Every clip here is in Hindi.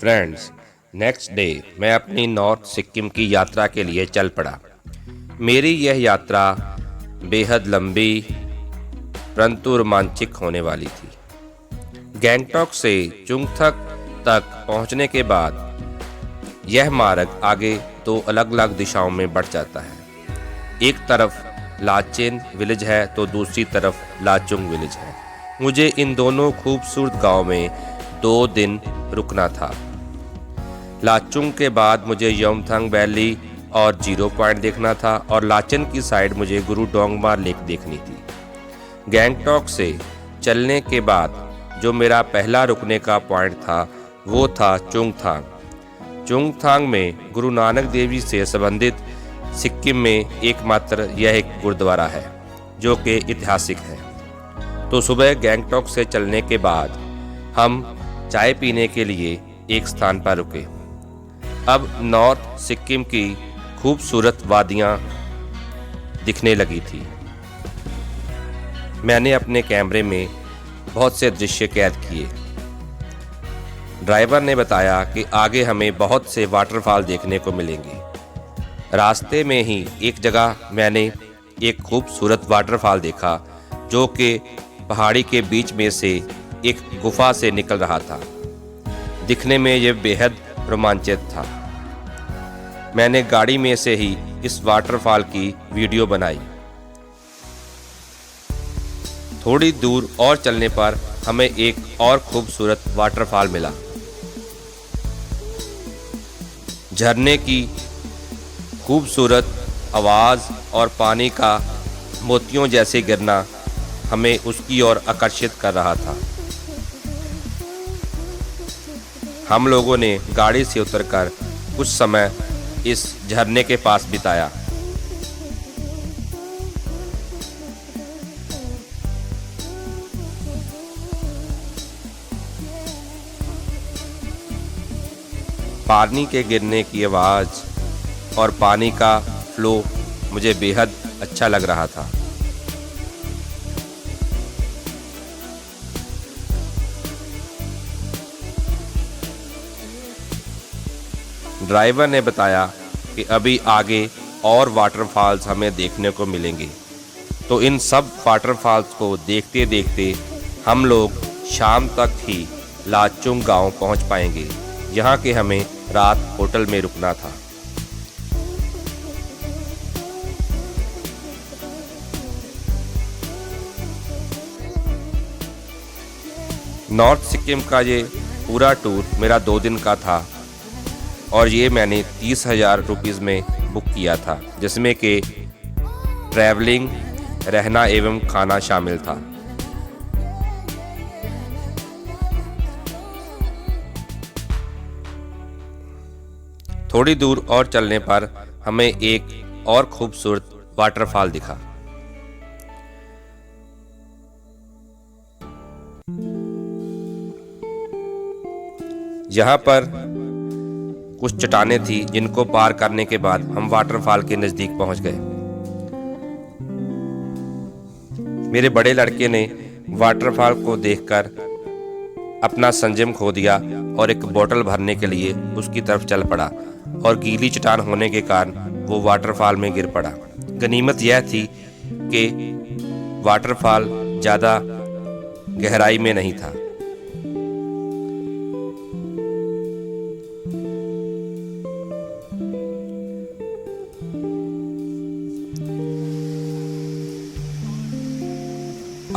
फ्रेंड्स, नेक्स्ट डे मैं अपनी नॉर्थ सिक्किम की यात्रा के लिए चल पड़ा। मेरी यह यात्रा बेहद लंबी परंतु रोमांचक होने वाली थी। गैंगटॉक से चुंगथक तक पहुंचने के बाद यह मार्ग आगे दो अलग अलग दिशाओं में बढ़ जाता है। एक तरफ लाचेन विलेज है तो दूसरी तरफ लाचुंग विलेज है। मुझे इन दोनों खूबसूरत गांव में 2 दिन रुकना था। लाचुंग के बाद मुझे योमथांग वैली और जीरो पॉइंट देखना था और लाचेन की साइड मुझे गुरु डोंगमा लेक देखनी थी। गैंगटॉक से चलने के बाद जो मेरा पहला रुकने का पॉइंट था वो था चुंगथांग। चुंगथांग में गुरु नानक देव जी से संबंधित सिक्किम में एकमात्र यह एक गुरुद्वारा है जो कि ऐतिहासिक है। तो सुबह गैंगटॉक से चलने के बाद हम चाय पीने के लिए एक स्थान पर रुके। अब नॉर्थ सिक्किम की खूबसूरत वादियां दिखने लगी थी। मैंने अपने कैमरे में बहुत से दृश्य कैद किए। ड्राइवर ने बताया कि आगे हमें बहुत से वाटरफॉल देखने को मिलेंगे। रास्ते में ही एक जगह मैंने एक खूबसूरत वाटरफॉल देखा जो कि पहाड़ी के बीच में से एक गुफा से निकल रहा था। दिखने में यह बेहद रोमांचक था। मैंने गाड़ी में से ही इस वाटरफॉल की वीडियो बनाई। थोड़ी दूर और चलने पर हमें एक और खूबसूरत वाटरफॉल मिला। झरने की खूबसूरत आवाज़ और पानी का मोतियों जैसे गिरना हमें उसकी ओर आकर्षित कर रहा था। हम लोगों ने गाड़ी से उतरकर कुछ समय इस झरने के पास बिताया। पानी के गिरने की आवाज़ और पानी का फ्लो मुझे बेहद अच्छा लग रहा था। ड्राइवर ने बताया कि अभी आगे और वाटरफॉल्स हमें देखने को मिलेंगे। तो इन सब वाटरफॉल्स को देखते देखते हम लोग शाम तक ही लाचुंग गांव पहुंच पाएंगे, जहां के हमें रात होटल में रुकना था। नॉर्थ सिक्किम का ये पूरा टूर मेरा 2 दिन का था और ये मैंने 30,000 रुपीज़ में बुक किया था, जिसमें कि ट्रैवलिंग, रहना एवं खाना शामिल था। थोड़ी दूर और चलने पर हमें एक और खूबसूरत वाटरफॉल दिखा। यहाँ पर कुछ चट्टानें थी जिनको पार करने के बाद हम वाटरफॉल के नज़दीक पहुंच गए। मेरे बड़े लड़के ने वाटरफॉल को देखकर अपना संयम खो दिया और एक बोतल भरने के लिए उसकी तरफ चल पड़ा और गीली चट्टान होने के कारण वो वाटरफॉल में गिर पड़ा। गनीमत यह थी कि वाटरफॉल ज़्यादा गहराई में नहीं था।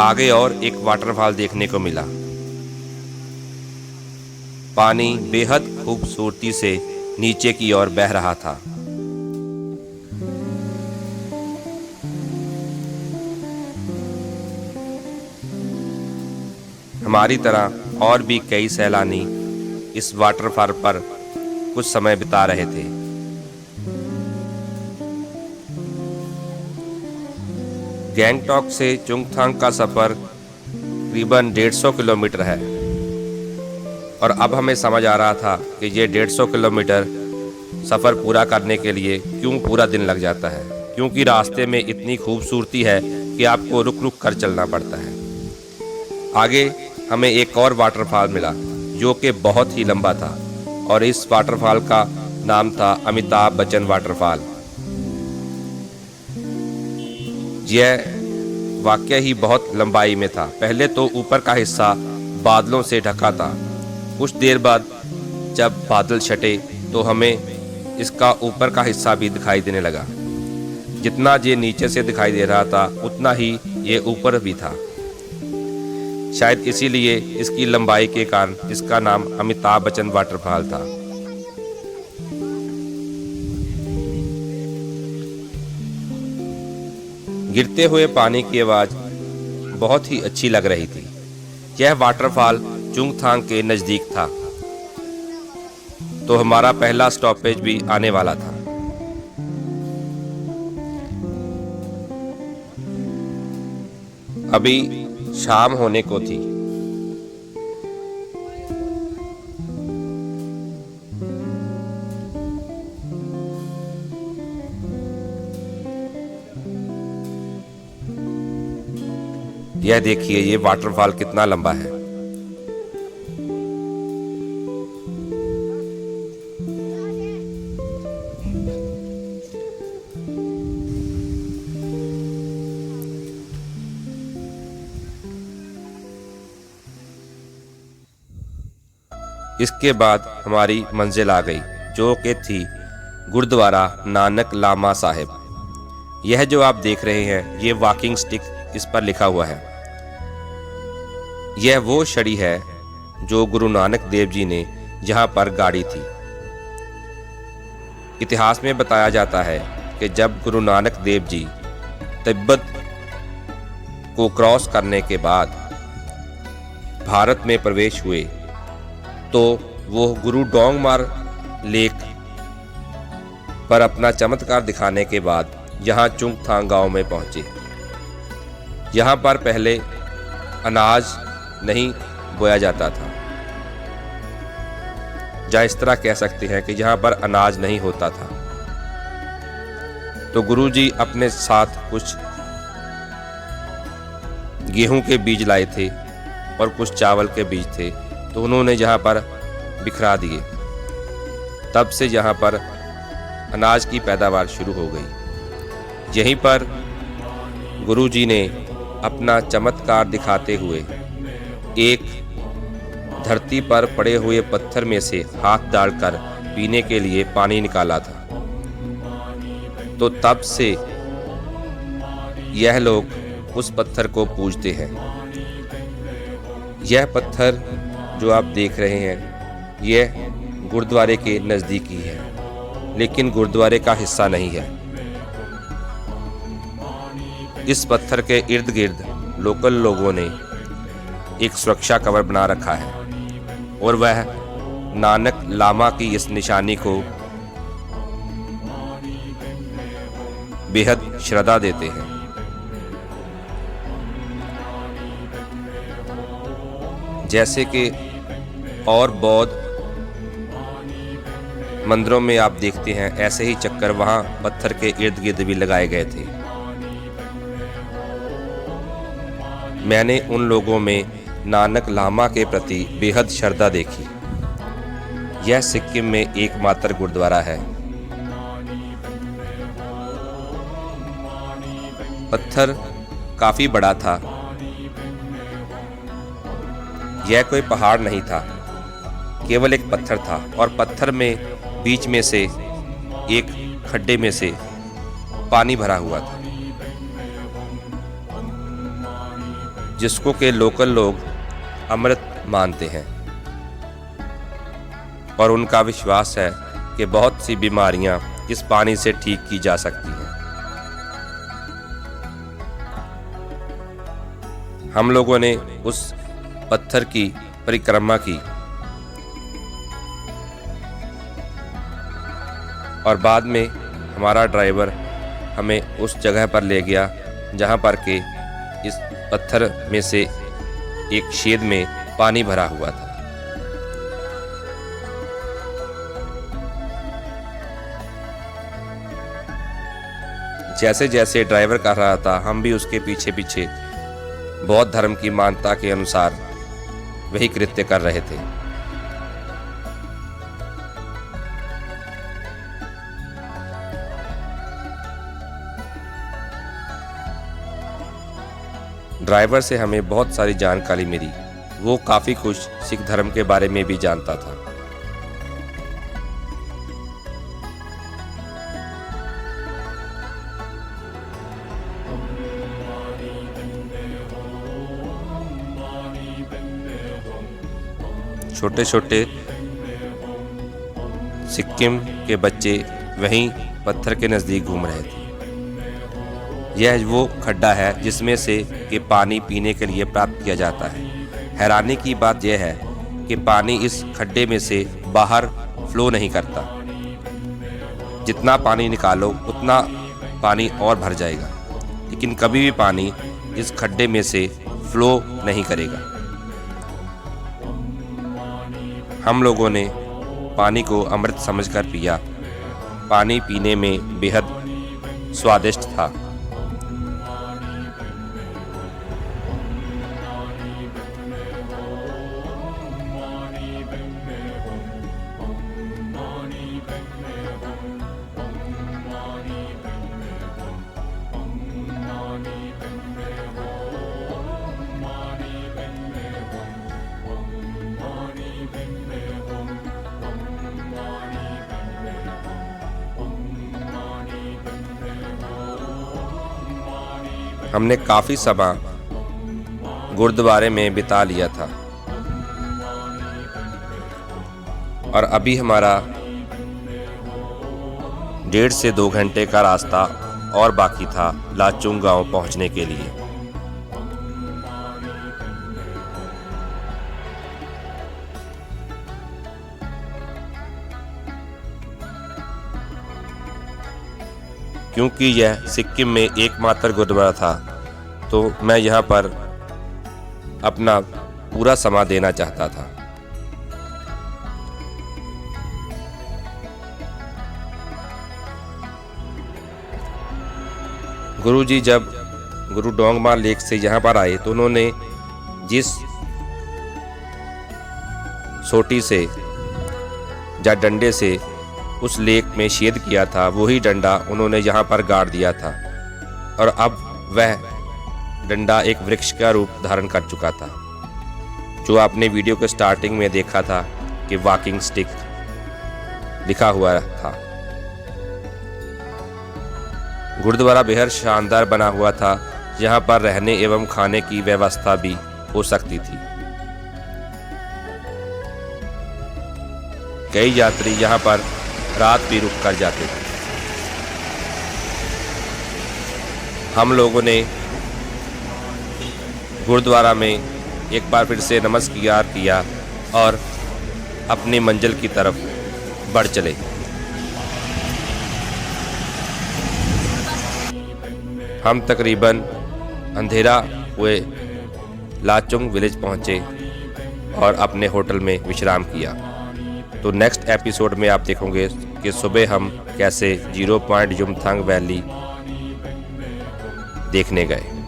आगे और एक वाटरफॉल देखने को मिला। पानी बेहद खूबसूरती से नीचे की ओर बह रहा था। हमारी तरह और भी कई सैलानी इस वाटरफॉल पर कुछ समय बिता रहे थे। गैंगटॉक से चुंगथांग का सफ़र करीबन 150 किलोमीटर है और अब हमें समझ आ रहा था कि ये 150 किलोमीटर सफ़र पूरा करने के लिए क्यों पूरा दिन लग जाता है, क्योंकि रास्ते में इतनी खूबसूरती है कि आपको रुक रुक कर चलना पड़ता है। आगे हमें एक और वाटरफॉल मिला जो कि बहुत ही लंबा था। और इस वाटरफॉल का नाम था अमिताभ बच्चन वाटरफॉल। यह वाकई ही बहुत लंबाई में था। पहले तो ऊपर का हिस्सा बादलों से ढका था। कुछ देर बाद जब बादल छटे तो हमें इसका ऊपर का हिस्सा भी दिखाई देने लगा। जितना ये नीचे से दिखाई दे रहा था उतना ही ये ऊपर भी था। शायद इसीलिए इसकी लंबाई के कारण इसका नाम अमिताभ बच्चन वाटरफॉल था। गिरते हुए पानी की आवाज़ बहुत ही अच्छी लग रही थी। यह वाटरफॉल चुंगथांग के नज़दीक था, तो हमारा पहला स्टॉपेज भी आने वाला था। अभी शाम होने को थी। यह देखिए, ये वाटरफॉल कितना लंबा है। इसके बाद हमारी मंजिल आ गई, जो कि थी गुरुद्वारा नानक लामा साहिब। यह जो आप देख रहे हैं, ये वॉकिंग स्टिक इस पर लिखा हुआ है। यह वो छड़ी है जो गुरु नानक देव जी ने यहाँ पर गाड़ी थी। इतिहास में बताया जाता है कि जब गुरु नानक देव जी तिब्बत को क्रॉस करने के बाद भारत में प्रवेश हुए तो वो गुरु डोंगमार लेक पर अपना चमत्कार दिखाने के बाद यहाँ चुंगथांग गांव में पहुँचे। यहाँ पर पहले अनाज नहीं बोया जाता था, या इस तरह कह सकते हैं कि यहाँ पर अनाज नहीं होता था। तो गुरुजी अपने साथ कुछ गेहूं के बीज लाए थे और कुछ चावल के बीज थे, तो उन्होंने यहाँ पर बिखरा दिए। तब से यहाँ पर अनाज की पैदावार शुरू हो गई। यहीं पर गुरुजी ने अपना चमत्कार दिखाते हुए एक धरती पर पड़े हुए पत्थर में से हाथ डालकर पीने के लिए पानी निकाला था। तो तब से यह लोग उस पत्थर को पूजते हैं। यह पत्थर जो आप देख रहे हैं, यह गुरुद्वारे के नज़दीक ही है, लेकिन गुरुद्वारे का हिस्सा नहीं है। इस पत्थर के इर्द गिर्द लोकल लोगों ने एक सुरक्षा कवर बना रखा है और वह नानक लामा की इस निशानी को बेहद श्रद्धा देते हैं। जैसे कि और बौद्ध मंदिरों में आप देखते हैं, ऐसे ही चक्कर वहां पत्थर के इर्द गिर्द भी लगाए गए थे। मैंने उन लोगों में नानक लामा के प्रति बेहद श्रद्धा देखी। यह सिक्किम में एकमात्र गुरुद्वारा है। पत्थर काफी बड़ा था। यह कोई पहाड़ नहीं था, केवल एक पत्थर था, और पत्थर में बीच में से एक खड्डे में से पानी भरा हुआ था, जिसको के लोकल लोग अमृत मानते हैं। और उनका विश्वास है कि बहुत सी बीमारियां इस पानी से ठीक की जा सकती हैं। हम लोगों ने उस पत्थर की परिक्रमा की और बाद में हमारा ड्राइवर हमें उस जगह पर ले गया जहां पर के इस पत्थर में से एक छेद में पानी भरा हुआ था। जैसे जैसे ड्राइवर कर रहा था, हम भी उसके पीछे पीछे बौद्ध धर्म की मान्यता के अनुसार वही कृत्य कर रहे थे। ड्राइवर से हमें बहुत सारी जानकारी मिली। वो काफ़ी कुछ सिख धर्म के बारे में भी जानता था। छोटे छोटे सिक्किम के बच्चे वहीं पत्थर के नज़दीक घूम रहे थे। यह वो खड्डा है जिसमें से कि पानी पीने के लिए प्राप्त किया जाता है। हैरानी की बात यह है कि पानी इस खड्डे में से बाहर फ्लो नहीं करता। जितना पानी निकालो उतना पानी और भर जाएगा, लेकिन कभी भी पानी इस खड्डे में से फ्लो नहीं करेगा। हम लोगों ने पानी को अमृत समझकर पिया। पानी पीने में बेहद स्वादिष्ट था। हमने काफ़ी समय गुरुद्वारे में बिता लिया था और अभी हमारा 1.5 से 2 घंटे का रास्ता और बाकी था लाचुंग गांव पहुंचने के लिए। क्योंकि यह सिक्किम में एकमात्र गुरुद्वारा था, तो मैं यहाँ पर अपना पूरा समय देना चाहता था। गुरुजी जब गुरु डोंगमा लेक से यहाँ पर आए तो उन्होंने जिस सोटी से या डंडे से उस लेक में छेद किया था, वही डंडा उन्होंने यहाँ पर गाड़ दिया था और अब वह डंडा एक वृक्ष का रूप धारण कर चुका था, जो आपने वीडियो के स्टार्टिंग में देखा था कि वॉकिंग स्टिक लिखा हुआ था। गुरुद्वारा बेहद शानदार बना हुआ था, यहाँ पर रहने एवं खाने की व्यवस्था भी हो सकती थी। कई यात्री यहाँ पर रात भी रुक कर जाते थे। हम लोगों ने गुरुद्वारा में एक बार फिर से नमस्कार किया और अपनी मंजिल की तरफ बढ़ चले। हम तकरीबन अंधेरा हुए लाचुंग विलेज पहुंचे और अपने होटल में विश्राम किया। तो नेक्स्ट एपिसोड में आप देखोगे कि सुबह हम कैसे 0 पॉइंट युमथांग वैली देखने गए।